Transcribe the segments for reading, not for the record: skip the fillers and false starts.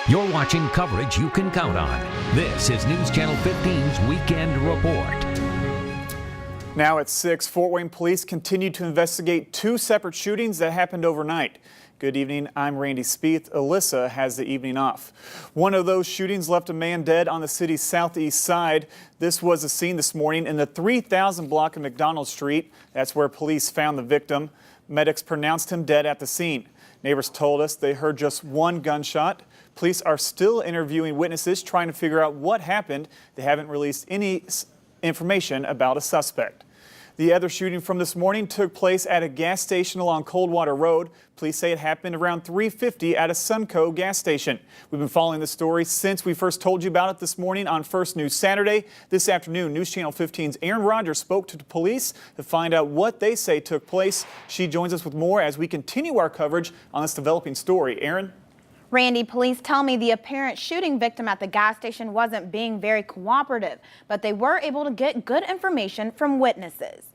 You're watching coverage you can count on. This is News Channel 15's Weekend Report. Now at 6, Fort Wayne police continue to investigate 2 separate shootings that happened overnight. Good evening, I'm Randy Spieth. Alyssa has the evening off. One of those shootings left a man dead on the city's southeast side. This was the scene this morning in the 3000 block of McDonald Street. That's where police found the victim. Medics pronounced him dead at the scene. Neighbors told us they heard just one gunshot. Police are still interviewing witnesses, trying to figure out what happened. They haven't released any information about a suspect. The other shooting from this morning took place at a gas station along Coldwater Road. Police say it happened around 3:50 at a Sunco gas station. We've been following the story since we first told you about it this morning on First News Saturday. This afternoon, News Channel 15's Erin Rogers spoke to the police to find out what they say took place. She joins us with more as we continue our coverage on this developing story. Erin? Randy, police tell me the apparent shooting victim at the gas station wasn't being very cooperative, but they were able to get good information from witnesses.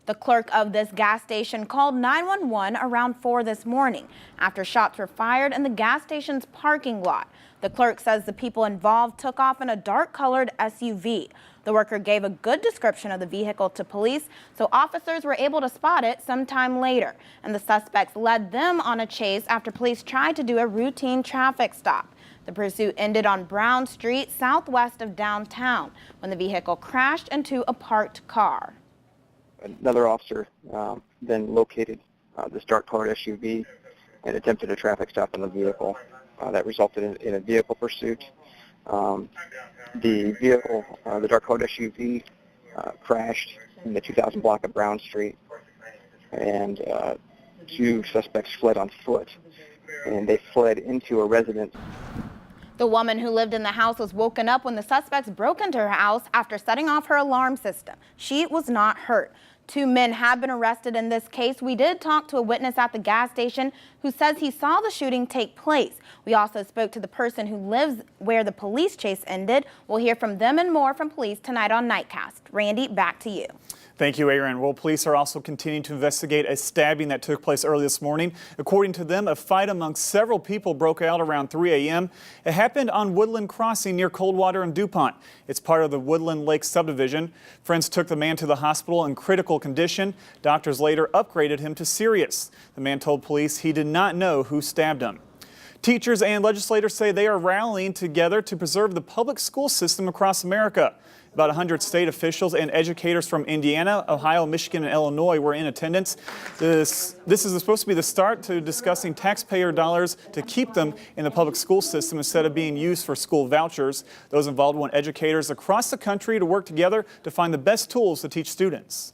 The clerk of this gas station called 911 around 4 this morning after shots were fired in the gas station's parking lot. The clerk says the people involved took off in a dark-colored SUV. The worker gave a good description of the vehicle to police, so officers were able to spot it sometime later. And the suspects led them on a chase after police tried to do a routine traffic stop. The pursuit ended on Brown Street, southwest of downtown, when the vehicle crashed into a parked car. Another officer then located this dark-colored SUV and attempted a traffic stop on the vehicle. That resulted in a vehicle pursuit. The vehicle, the dark-colored SUV, crashed in the 2000 block of Brown Street, and 2 suspects fled on foot, and they fled into a residence. The woman who lived in the house was woken up when the suspects broke into her house after setting off her alarm system. She was not hurt. 2 men have been arrested in this case. We did talk to a witness at the gas station who says he saw the shooting take place. We also spoke to the person who lives where the police chase ended. We'll hear from them and more from police tonight on Nightcast. Randy, back to you. Thank you, Erin. Well, police are also continuing to investigate a stabbing that took place early this morning. According to them, a fight among several people broke out around 3 a.m. It happened on Woodland Crossing near Coldwater and DuPont. It's part of the Woodland Lake subdivision. Friends took the man to the hospital in critical condition. Doctors later upgraded him to serious. The man told police he did not know who stabbed him. Teachers and legislators say they are rallying together to preserve the public school system across America. About 100 state officials and educators from Indiana, Ohio, Michigan, and Illinois were in attendance. This is supposed to be the start to discussing taxpayer dollars to keep them in the public school system instead of being used for school vouchers. Those involved want educators across the country to work together to find the best tools to teach students.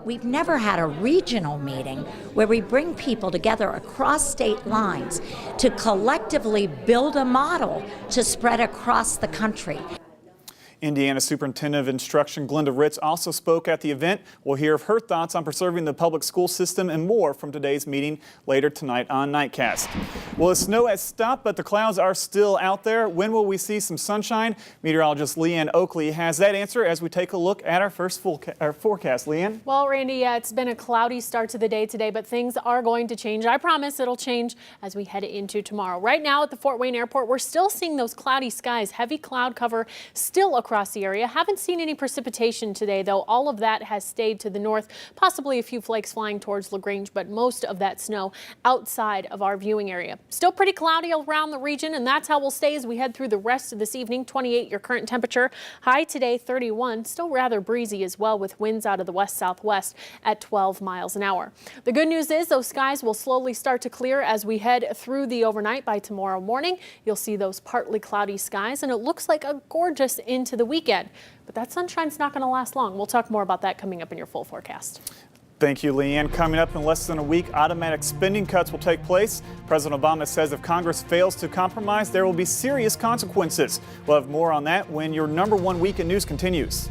We've never had a regional meeting where we bring people together across state lines to collectively build a model to spread across the country. Indiana Superintendent of Instruction Glenda Ritz also spoke at the event. We'll hear of her thoughts on preserving the public school system and more from today's meeting later tonight on Nightcast. Well, the snow has stopped, but the clouds are still out there. When will we see some sunshine? Meteorologist Leanne Oakley has that answer as we take a look at our first forecast. Leanne? Well, Randy, yeah, it's been a cloudy start to the day today, but things are going to change. I promise it'll change as we head into tomorrow. Right now at the Fort Wayne Airport, we're still seeing those cloudy skies, heavy cloud cover still across the area. Haven't seen any precipitation today, though. All of that has stayed to the north, possibly a few flakes flying towards LaGrange, but most of that snow outside of our viewing area. Still pretty cloudy around the region, and that's how we'll stay as we head through the rest of this evening. 28 your current temperature. High today 31. Still rather breezy as well, with winds out of the west-southwest at 12 miles an hour. The good news is those skies will slowly start to clear as we head through the overnight. By tomorrow morning, you'll see those partly cloudy skies, and it looks like a gorgeous into the weekend. But that sunshine's not going to last long. We'll talk more about that coming up in your full forecast. Thank you, Leanne. Coming up in less than a week, automatic spending cuts will take place. President Obama says if Congress fails to compromise, there will be serious consequences. We'll have more on that when your #1 weekend news continues.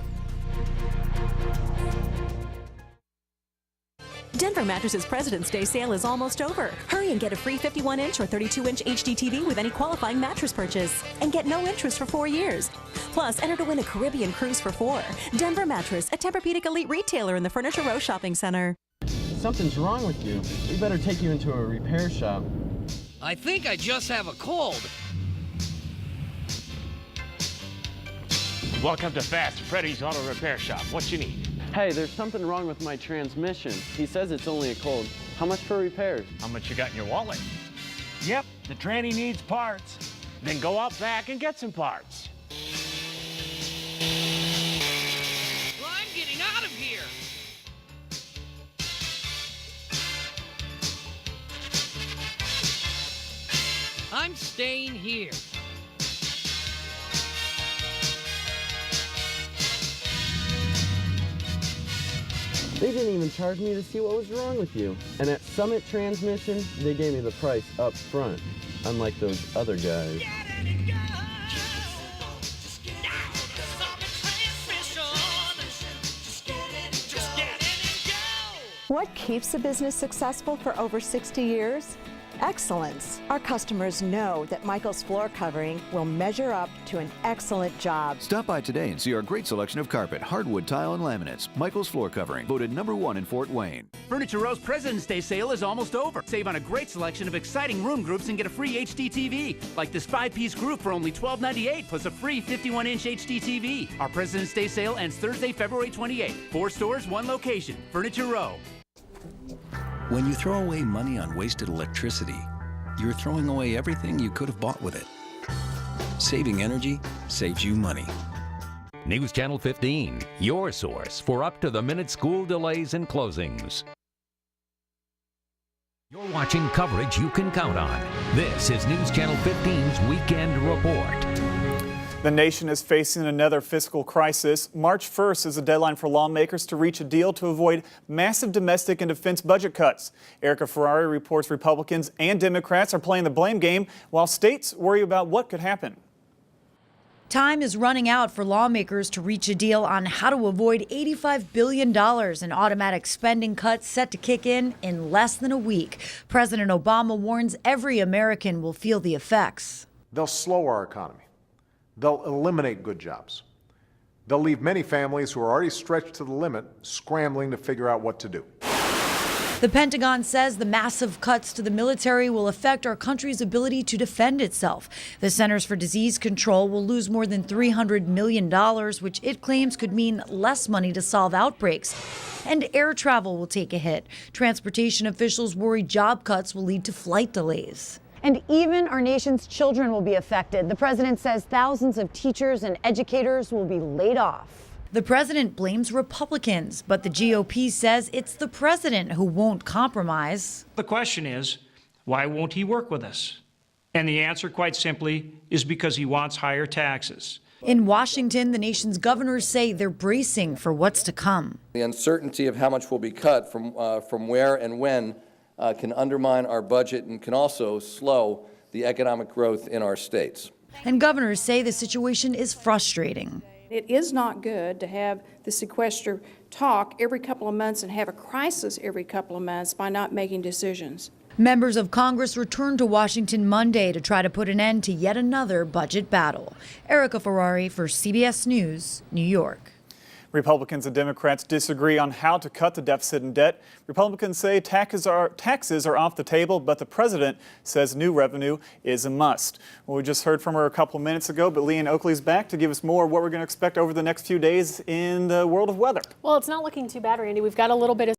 Denver Mattresses President's Day sale is almost over. Hurry and get a free 51-inch or 32-inch HD TV with any qualifying mattress purchase. And get no interest for 4 years. Plus, enter to win a Caribbean cruise for 4. Denver Mattress, a Tempur-Pedic elite retailer in the Furniture Row Shopping Center. Something's wrong with you. We better take you into a repair shop. I think I just have a cold. Welcome to Fast Freddy's Auto Repair Shop. What you need? Hey, there's something wrong with my transmission. He says it's only a cold. How much for repairs? How much you got in your wallet? Yep, the tranny needs parts. Then go out back and get some parts. Well, I'm getting out of here. I'm staying here. They didn't even charge me to see what was wrong with you. And at Summit Transmission, they gave me the price up front, unlike those other guys. What keeps a business successful for over 60 years? Excellence. Our customers know that Michael's Floor Covering will measure up to an excellent job. Stop by today and see our great selection of carpet, hardwood, tile, and laminates. Michael's Floor Covering, voted #1 in Fort Wayne. Furniture Row's President's Day sale is almost over. Save on a great selection of exciting room groups and get a free HD TV, like this 5-piece group for only $12.98 plus a free 51-inch HD TV. Our President's Day sale ends Thursday, February 28th. 4 stores, 1 location. Furniture Row. When you throw away money on wasted electricity, you're throwing away everything you could have bought with it. Saving energy saves you money. News Channel 15, your source for up-to-the-minute school delays and closings. You're watching coverage you can count on. This is News Channel 15's Weekend Report. The nation is facing another fiscal crisis. March 1st is the deadline for lawmakers to reach a deal to avoid massive domestic and defense budget cuts. Erica Ferrari reports Republicans and Democrats are playing the blame game while states worry about what could happen. Time is running out for lawmakers to reach a deal on how to avoid $85 billion in automatic spending cuts set to kick in less than a week. President Obama warns every American will feel the effects. They'll slow our economy. They'll eliminate good jobs. They'll leave many families who are already stretched to the limit scrambling to figure out what to do. The Pentagon says the massive cuts to the military will affect our country's ability to defend itself. The Centers for Disease Control will lose more than $300 million, which it claims could mean less money to solve outbreaks. And air travel will take a hit. Transportation officials worry job cuts will lead to flight delays. And even our nation's children will be affected. The president says thousands of teachers and educators will be laid off. The president blames Republicans, but the GOP says it's the president who won't compromise. The question is, why won't he work with us? And the answer, quite simply, is because he wants higher taxes. In Washington, the nation's governors say they're bracing for what's to come. The uncertainty of how much will be cut from where and when can undermine our budget and can also slow the economic growth in our states. And governors say the situation is frustrating. It is not good to have the sequester talk every couple of months and have a crisis every couple of months by not making decisions. Members of Congress returned to Washington Monday to try to put an end to yet another budget battle. Erica Ferrari for CBS News, New York. Republicans and Democrats disagree on how to cut the deficit and debt. Republicans say taxes are off the table, but the president says new revenue is a must. Well, we just heard from her a couple of minutes ago, but Leanne Oakley's back to give us more of what we're going to expect over the next few days in the world of weather. Well, it's not looking too bad, Randy. We've got a little bit of